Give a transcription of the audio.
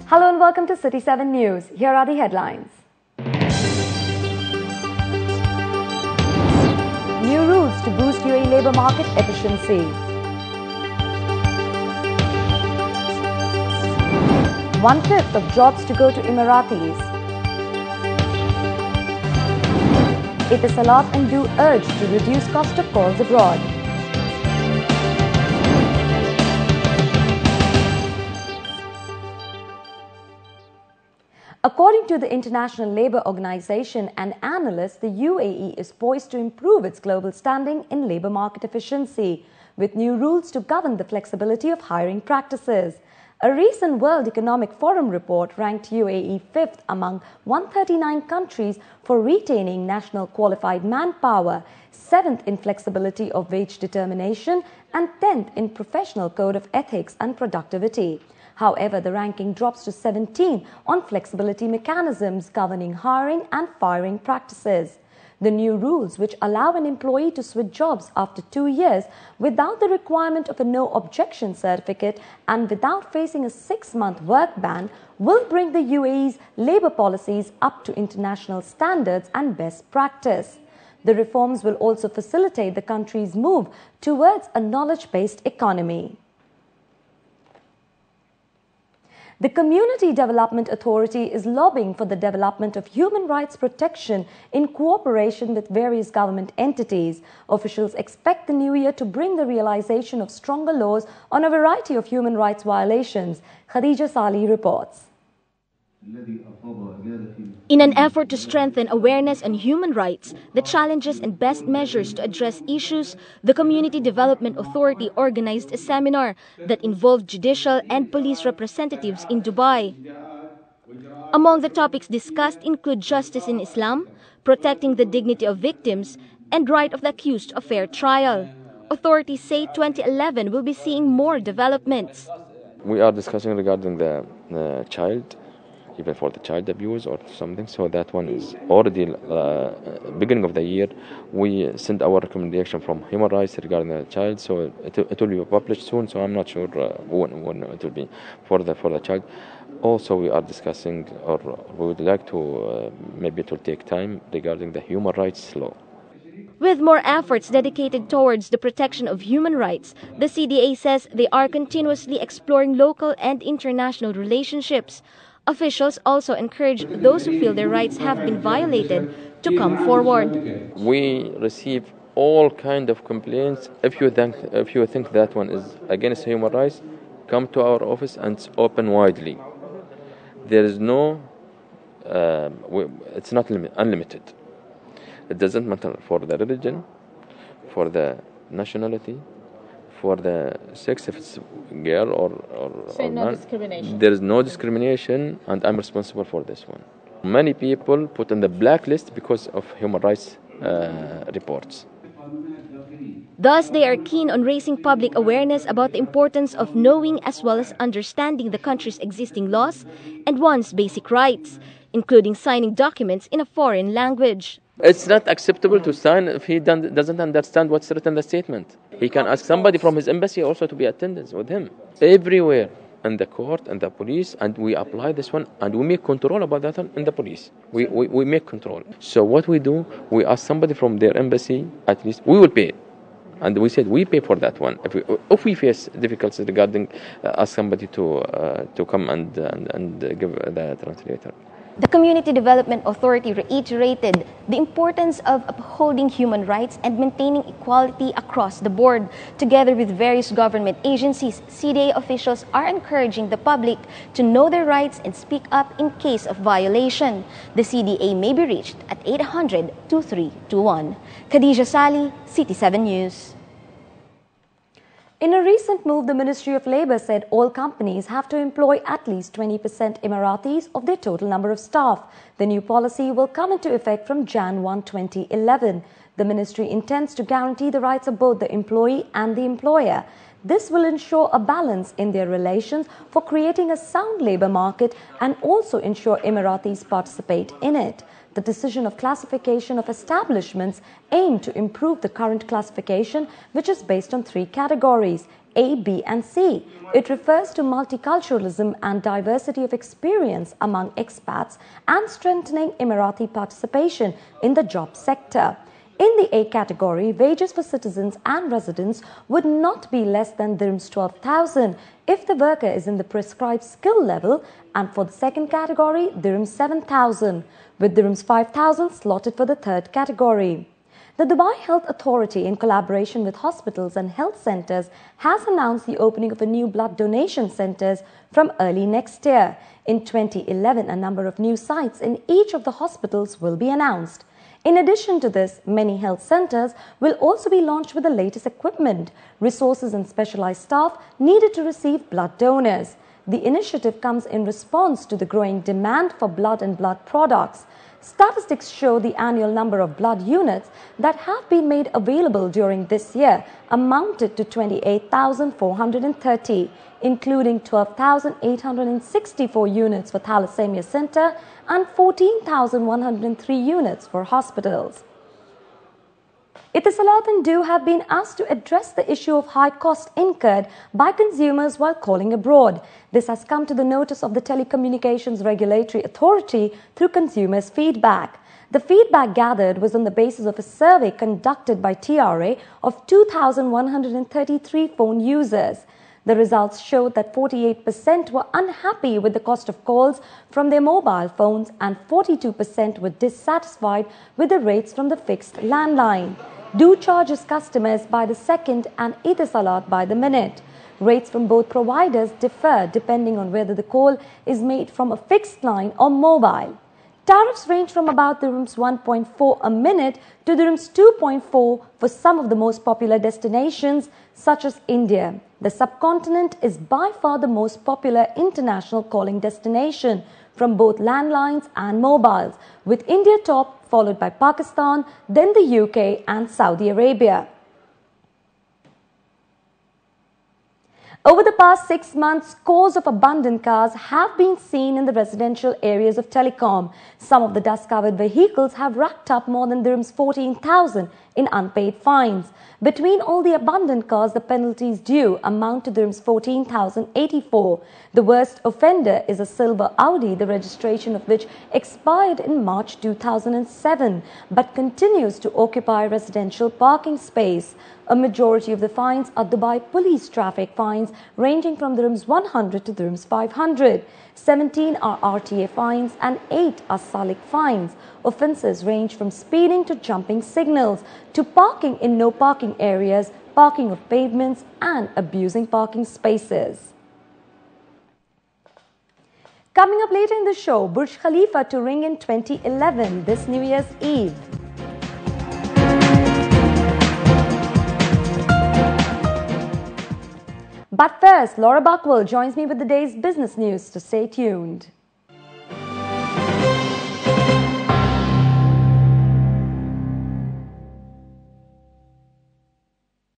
Hello and welcome to City 7 News. Here are the headlines. New rules to boost UAE labour market efficiency. One-fifth of jobs to go to Emiratis. Etisalat and Do urge to reduce cost of calls abroad. According to the International Labour Organization and analysts, the UAE is poised to improve its global standing in labour market efficiency, with new rules to govern the flexibility of hiring practices. A recent World Economic Forum report ranked UAE 5th among 139 countries for retaining national qualified manpower, 7th in flexibility of wage determination, and 10th in professional code of ethics and productivity. However, the ranking drops to 17 on flexibility mechanisms governing hiring and firing practices. The new rules, which allow an employee to switch jobs after 2 years without the requirement of a no-objection certificate and without facing a 6-month work ban, will bring the UAE's labour policies up to international standards and best practice. The reforms will also facilitate the country's move towards a knowledge-based economy. The Community Development Authority is lobbying for the development of human rights protection in cooperation with various government entities. Officials expect the new year to bring the realization of stronger laws on a variety of human rights violations. Khadija Salih reports. In an effort to strengthen awareness on human rights, the challenges and best measures to address issues, the Community Development Authority organized a seminar that involved judicial and police representatives in Dubai. Among the topics discussed include justice in Islam, protecting the dignity of victims, and right of the accused of fair trial. Authorities say 2011 will be seeing more developments. We are discussing regarding the child, even for the child abuse or something. So that one is already beginning of the year. We send our recommendation from human rights regarding the child. So it will be published soon. So I'm not sure when it will be for the child. Also, we are discussing, or we would like to maybe it will take time regarding the human rights law. With more efforts dedicated towards the protection of human rights, the CDA says they are continuously exploring local and international relationships. Officials also encourage those who feel their rights have been violated to come forward. We receive all kind of complaints. If you think that one is against human rights, come to our office and it's open widely. There is no, it's not unlimited. It doesn't matter for the religion, for the nationality, for the sex, if it's girl or no man. Discrimination. There is no discrimination, and I'm responsible for this one. Many people put on the blacklist because of human rights reports. Thus, they are keen on raising public awareness about the importance of knowing as well as understanding the country's existing laws and one's basic rights, including signing documents in a foreign language. It's not acceptable to sign if he doesn't understand what's written in the statement. He can ask somebody from his embassy also to be attendance with him. Everywhere, in the court and the police, and we apply this one, and we make control about that one in the police. We make control. So what we do, we ask somebody from their embassy, at least, we will pay. And we said we pay for that one. If we face difficulties regarding, ask somebody to come and give the translator. The Community Development Authority reiterated the importance of upholding human rights and maintaining equality across the board. Together with various government agencies, CDA officials are encouraging the public to know their rights and speak up in case of violation. The CDA may be reached at 800-2321. Khadija Salih, City 7 News. In a recent move, the Ministry of Labour said all companies have to employ at least 20% Emiratis of their total number of staff. The new policy will come into effect from Jan 1, 2011. The ministry intends to guarantee the rights of both the employee and the employer. This will ensure a balance in their relations for creating a sound labour market and also ensure Emiratis participate in it. The decision of classification of establishments aimed to improve the current classification, which is based on 3 categories: A, B and C. It refers to multiculturalism and diversity of experience among expats and strengthening Emirati participation in the job sector. In the A category, wages for citizens and residents would not be less than dirhams 12,000 if the worker is in the prescribed skill level, and for the second category, dirhams 7,000, with dirhams 5,000 slotted for the third category. The Dubai Health Authority, in collaboration with hospitals and health centres, has announced the opening of a new blood donation centres from early next year. In 2011, a number of new sites in each of the hospitals will be announced. In addition to this, many health centres will also be launched with the latest equipment, resources and specialised staff needed to receive blood donors. The initiative comes in response to the growing demand for blood and blood products. Statistics show the annual number of blood units that have been made available during this year amounted to 28,430, including 12,864 units for Thalassemia Centre and 14,103 units for hospitals. Etisalat and Du have been asked to address the issue of high cost incurred by consumers while calling abroad. This has come to the notice of the Telecommunications Regulatory Authority through consumers' feedback. The feedback gathered was on the basis of a survey conducted by TRA of 2,133 phone users. The results showed that 48% were unhappy with the cost of calls from their mobile phones and 42% were dissatisfied with the rates from the fixed landline. Du charges customers by the second and Etisalat by the minute. Rates from both providers differ depending on whether the call is made from a fixed line or mobile. Tariffs range from about dirhams 1.4 a minute to dirhams 2.4 for some of the most popular destinations such as India. The subcontinent is by far the most popular international calling destination from both landlines and mobiles, with India top, followed by Pakistan, then the UK and Saudi Arabia. Over the past 6 months, scores of abandoned cars have been seen in the residential areas of Telecom. Some of the dust-covered vehicles have racked up more than dirhams 14,000 in unpaid fines. Between all the abandoned cars, the penalties due amount to dirhams 14,084. The worst offender is a silver Audi, the registration of which expired in March 2007, but continues to occupy residential parking space. A majority of the fines are Dubai police traffic fines ranging from dirhams 100 to dirhams 500. 17 are RTA fines and 8 are Salik fines. Offences range from speeding to jumping signals to parking in no parking areas, parking of pavements and abusing parking spaces. Coming up later in the show, Burj Khalifa to ring in 2011, this New Year's Eve. But first, Laura Buckwell joins me with the day's business news, so stay tuned.